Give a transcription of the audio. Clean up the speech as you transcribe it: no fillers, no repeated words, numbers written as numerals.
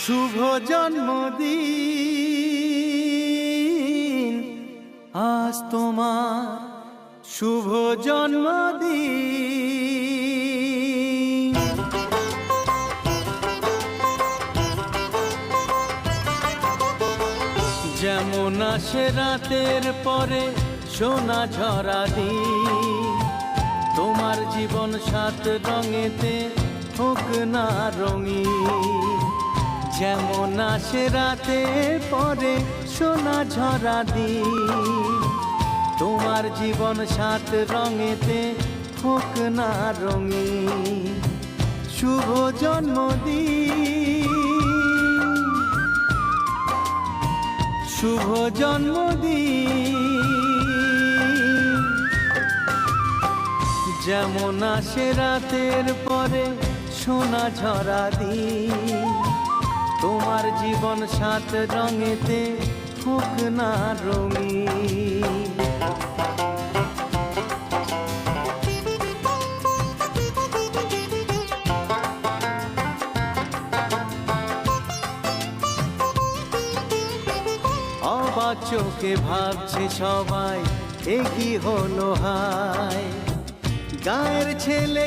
শুভ জন্মদিন আজ তোমার শুভ জন্মদিন। যেমন আসে রাতের পরে সোনা ঝরা দিন, তোমার জীবন সাত রঙেতে হোক না রঙিন। যেমন আসে রাতের পরে সোনা ঝরা দিন, তোমার জীবন সাত রঙেতে হোক না রঙিন। শুভ জন্মদিন, শুভ জন্মদিন। যেমন আসে রাতের পরে সোনা ঝরা দিন, তোমার জীবন সাত রঙেতে হোক না রঙিন। অবাক চোখে ভাবছে সবাই, এ কি হলো হায়, গায়ের ছেলে